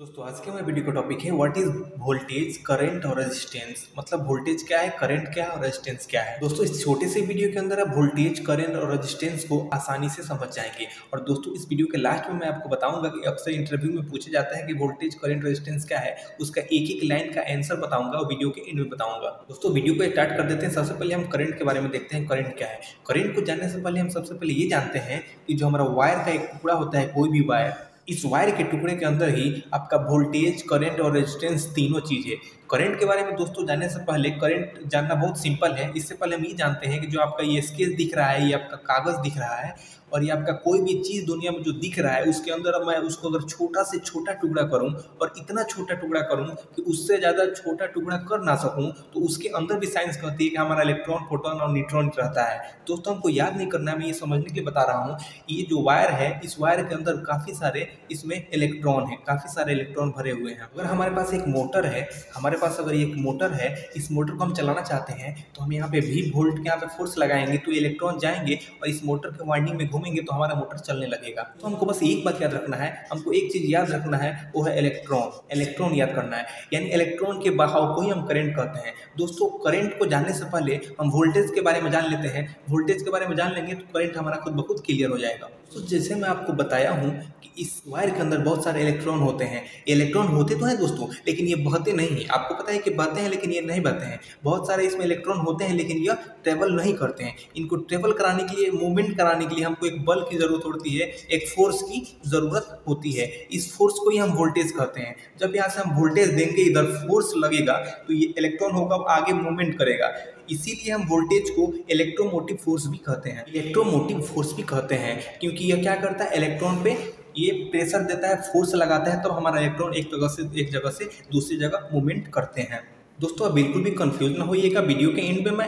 दोस्तों आज के हमारे वीडियो का टॉपिक है व्हाट इज वोल्टेज करंट और रेजिस्टेंस। मतलब वोल्टेज क्या है, करंट क्या है और रेजिस्टेंस क्या है। दोस्तों इस छोटे से वीडियो के अंदर आप वोल्टेज, करंट और रेजिस्टेंस को आसानी से समझ जाएंगे। और दोस्तों इस वीडियो के लास्ट में मैं आपको बताऊंगा कि अक्सर इंटरव्यू में पूछा जाता है कि वोल्टेज, करंट, रेजिस्टेंस क्या है, उसका एक एक लाइन का आंसर बताऊंगा और वीडियो के एंड में बताऊंगा। दोस्तों वीडियो को स्टार्ट कर देते हैं। सबसे पहले हम करंट के बारे में देखते हैं, करंट क्या है। करंट को जानने से पहले हम सबसे पहले ये जानते हैं कि जो हमारा वायर का एक टुकड़ा होता है, कोई भी वायर, इस वायर के टुकड़े के अंदर ही आपका वोल्टेज, करंट और रेजिस्टेंस तीनों चीज है। करंट के बारे में दोस्तों जानने से पहले, करंट जानना बहुत सिंपल है। इससे पहले हम ये जानते हैं कि जो आपका ये स्केच दिख रहा है, ये आपका कागज दिख रहा है और ये आपका कोई भी चीज दुनिया में जो दिख रहा है, उसके अंदर मैं उसको अगर छोटा से छोटा टुकड़ा करूं और इतना छोटा टुकड़ा करूं कि उससे ज्यादा छोटा टुकड़ा कर ना सकूं, तो उसके अंदर भी साइंस कहती है कि हमारा इलेक्ट्रॉन, प्रोटॉन और न्यूट्रॉन रहता है। दोस्तों हमको याद नहीं करना है, मैं ये समझने के लिए बता रहा हूँ। ये जो वायर है, इस वायर के अंदर काफी सारे इसमें इलेक्ट्रॉन है, काफी सारे इलेक्ट्रॉन भरे हुए हैं। अगर हमारे पास एक मोटर है, हमारे पास अगर एक मोटर है, इस मोटर को हम चलाना चाहते हैं तो हम यहाँ पे V वोल्ट के यहाँ पे फोर्स लगाएंगे तो इलेक्ट्रॉन जाएंगे और इस मोटर के वाइंडिंग में घूमेंगे तो हमारा मोटर चलने लगेगा। तो हमको बस एक बात याद रखना है, हमको एक चीज याद रखना है, वो है इलेक्ट्रॉन। इलेक्ट्रॉन याद करना है, यानी इलेक्ट्रॉन के बहाव को ही हम करंट कहते हैं। दोस्तों करंट को जानने से पहले हम वोल्टेज के बारे में जान लेते हैं। वोल्टेज के बारे में जान लेंगे तो करंट हमारा खुद ब खुद क्लियर हो जाएगा। तो जैसे मैं आपको बताया हूँ कि इस वायर के अंदर बहुत सारे इलेक्ट्रॉन होते हैं। इलेक्ट्रॉन होते तो हैं दोस्तों, लेकिन ये बहते नहीं हैं। आपको पता है कि बहते हैं, लेकिन ये नहीं बहते हैं। बहुत सारे इसमें इलेक्ट्रॉन होते हैं लेकिन यह ट्रेवल नहीं करते हैं। इनको ट्रेवल कराने के लिए, मूवमेंट कराने के लिए हमको एक बल की जरूरत होती है, एक फोर्स की जरूरत होती है। इस फोर्स को ही हम वोल्टेज कहते हैं। जब यहाँ से हम वोल्टेज देंगे, इधर फोर्स लगेगा तो ये इलेक्ट्रॉन होगा, आगे मूवमेंट करेगा। इसीलिए हम वोल्टेज को इलेक्ट्रोमोटिव फोर्स भी कहते हैं। इलेक्ट्रोमोटिव फोर्स भी कहते हैं क्योंकि यह क्या करता है, इलेक्ट्रॉन पे ये प्रेशर देता है, फोर्स लगाता है, तो हमारा इलेक्ट्रॉन एक जगह से दूसरी जगह मूवमेंट करते हैं। दोस्तों आप बिल्कुल भी कंफ्यूज ना होइएगा। वीडियो के एंड में मैं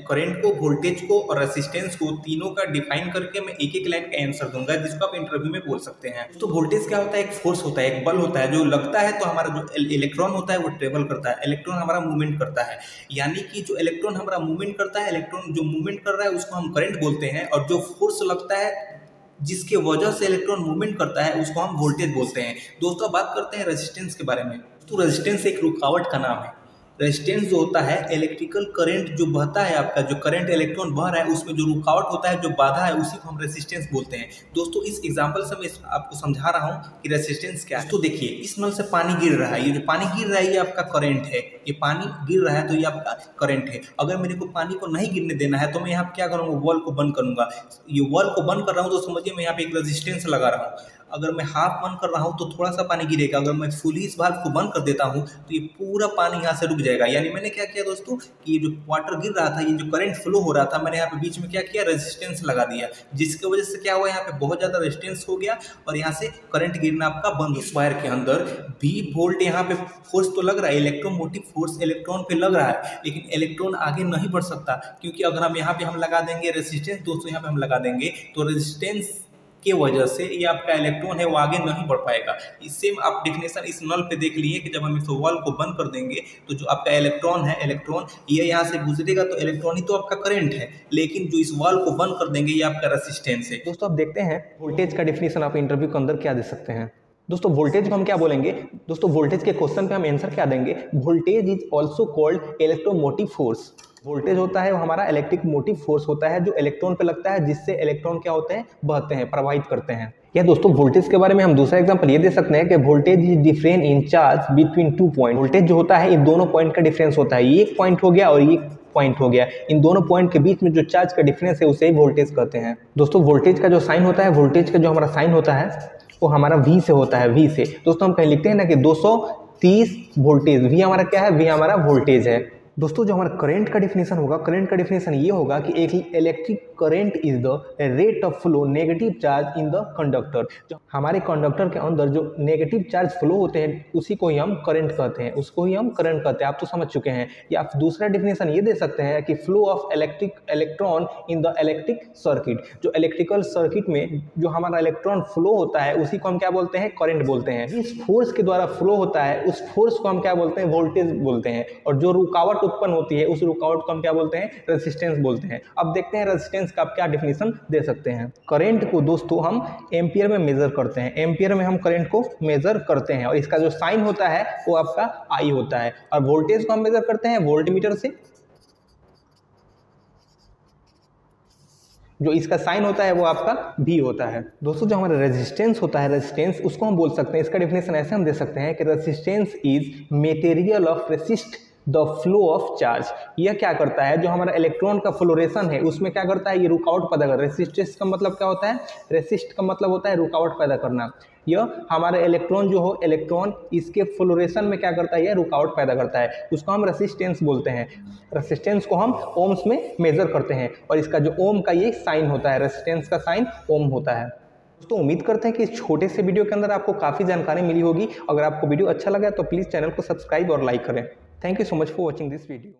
करंट को, वोल्टेज को और रेजिस्टेंस को, तीनों का डिफाइन करके मैं एक एक लाइन का आंसर दूंगा, जिसको आप इंटरव्यू में बोल सकते हैं। तो वोल्टेज क्या होता है, एक फोर्स होता है, एक बल होता है जो लगता है तो हमारा जो इलेक्ट्रॉन होता है वो ट्रेवल करता है, इलेक्ट्रॉन हमारा मूवमेंट करता है। यानी कि जो इलेक्ट्रॉन हमारा मूवमेंट करता है, इलेक्ट्रॉन जो मूवमेंट कर रहा है उसको हम करंट बोलते हैं, और जो फोर्स लगता है जिसके वजह से इलेक्ट्रॉन मूवमेंट करता है उसको हम वोल्टेज बोलते हैं। दोस्तों बात करते हैं रेजिस्टेंस के बारे में। तो रेजिस्टेंस एक रुकावट का नाम है। रेजिस्टेंस जो होता है, इलेक्ट्रिकल करंट जो बहता है, आपका जो करंट इलेक्ट्रॉन बह रहा है उसमें जो रुकावट होता है, जो बाधा है, उसी को हम रेजिस्टेंस बोलते हैं। दोस्तों इस एग्जांपल से मैं आपको समझा रहा हूँ कि रेजिस्टेंस क्या है। तो देखिए, इस नल से पानी गिर रहा है, ये जो पानी गिर रहा है ये आपका करंट है। ये पानी गिर रहा है तो ये आपका करंट है। अगर मेरे को पानी को नहीं गिरने देना है तो मैं यहाँ क्या करूँगा, वॉल को बंद करूँगा। ये वॉल को बंद कर रहा हूँ तो समझिए मैं यहाँ पे एक रेजिस्टेंस लगा रहा हूँ। अगर मैं हाफ बंद कर रहा हूँ तो थोड़ा सा पानी गिरेगा। अगर मैं फुली इस भाग को बंद कर देता हूँ तो ये पूरा पानी यहाँ से रुक जाएगा। यानी मैंने क्या किया दोस्तों कि ये जो वाटर गिर रहा था, ये जो करंट फ्लो हो रहा था, मैंने यहाँ पे बीच में क्या किया, रेजिस्टेंस लगा दिया, जिसकी वजह से क्या हुआ, यहाँ पे बहुत ज्यादा रेजिस्टेंस हो गया और यहाँ से करंट गिरना आपका बंद। इस वायर के अंदर V वोल्ट यहाँ पे फोर्स तो लग रहा है, इलेक्ट्रोमोटिव फोर्स इलेक्ट्रॉन पे लग रहा है, लेकिन इलेक्ट्रॉन आगे नहीं बढ़ सकता। क्योंकि अगर हम यहाँ पे हम लगा देंगे रेजिस्टेंस, दोस्तों यहाँ पे हम लगा देंगे तो रेजिस्टेंस के वजह से ये आपका इलेक्ट्रॉन है वो आगे नहीं बढ़ पाएगा। इससे आप डेफिनेशन इस नल पे देख लिए कि जब हम इस वॉल को बंद कर देंगे तो जो आपका इलेक्ट्रॉन है, इलेक्ट्रॉन ये यहाँ से गुजरेगा तो इलेक्ट्रॉन ही तो आपका करंट है, लेकिन जो इस वॉल को बंद कर देंगे ये आपका रेजिस्टेंस है। दोस्तों आप देखते हैं वोल्टेज का डेफिनेशन आप इंटरव्यू के अंदर क्या दे सकते हैं। दोस्तों वोल्टेज को हम क्या बोलेंगे, दोस्तों वोल्टेज के क्वेश्चन पे हम आंसर क्या देंगे, voltage is also called electromotive force. Voltage होता है वो हमारा इलेक्ट्रिक मोटिव फोर्स होता है जो इलेक्ट्रॉन पे लगता है, जिससे इलेक्ट्रॉन क्या होते हैं, बहते हैं, प्रवाहित करते हैं। या दोस्तों वोल्टेज के बारे में हम दूसरा एग्जांपल ये दे सकते हैं कि voltage is difference in charge between two point. Voltage जो होता है इन दोनों पॉइंट का डिफरेंस होता है, ये एक पॉइंट हो गया और ये पॉइंट हो गया, इन दोनों पॉइंट के बीच में जो चार्ज का डिफरेंस है उसे ही वोल्टेज कहते हैं। दोस्तों वोल्टेज का जो साइन होता है, वोल्टेज का जो हमारा साइन होता है वो हमारा V से होता है, V से। दोस्तों हम कहीं लिखते हैं ना कि 230 वोल्टेज, V हमारा क्या है, V हमारा वोल्टेज है। दोस्तों जो हमारा करंट का डिफिनेशन होगा, करंट का डिफिनेशन ये होगा कि एक electric current is the rate of flow negative charge in the conductor. जो हमारे कंडक्टर के अंदर जो नेगेटिव चार्ज फ्लो होते हैं उसी को ही हम करंट कहते हैं, उसको ही हम करंट कहते हैं। आप तो समझ चुके हैं। या आप दूसरा डिफिनेशन ये दे सकते हैं कि flow of electric electron in the electric circuit. जो इलेक्ट्रिकल सर्किट में जो हमारा इलेक्ट्रॉन फ्लो होता है उसी को हम क्या बोलते हैं, करंट बोलते हैं। जिस फोर्स के द्वारा फ्लो होता है उस फोर्स को हम क्या बोलते हैं, वोल्टेज बोलते हैं। और जो रुकावट उत्पन्न होती है उस रुकावट को हम क्या बोलते हैं, रेजिस्टेंस बोलते हैं। अब देखते हैं रेजिस्टेंस का आप क्या डिफिनीशन दे सकते हैं। करंट को दोस्तों हम एम्पियर में मेजर करते हैं, एम्पियर में हम करंट को मेजर करते हैं, और इसका जो साइन होता है वो आपका आई होता है। और वोल्टेज को हम मेजर करते हैं वोल्टमीटर से, जो इसका साइन होता है वो आपका V होता है। दोस्तों जो हमारा रेजिस्टेंस होता है, रेजिस्टेंस उसको हम बोल सकते हैं, इसका डिफिनेशन ऐसे हम दे सकते हैं कि resistance is material of resist the flow of charge. यह क्या करता है, जो हमारा इलेक्ट्रॉन का फ्लोरेशन है उसमें क्या करता है, ये रुकावट पैदा कर। रेसिस्टेंस का मतलब क्या होता है, रेसिस्ट का मतलब होता है रुकावट पैदा करना। यह हमारे इलेक्ट्रॉन जो हो, इलेक्ट्रॉन इसके फ्लोरेशन में क्या करता है, यह रुकावट पैदा करता है, उसको हम रेसिस्टेंस बोलते हैं। रेसिस्टेंस को हम ओम्स में मेजर करते हैं, और इसका जो ओम का ये साइन होता है, रेसिस्टेंस का साइन ओम होता है। दोस्तों उम्मीद करते हैं कि इस छोटे से वीडियो के अंदर आपको काफ़ी जानकारी मिली होगी। अगर आपको वीडियो अच्छा लगा तो प्लीज़ चैनल को सब्सक्राइब और लाइक करें। Thank you so much for watching this video.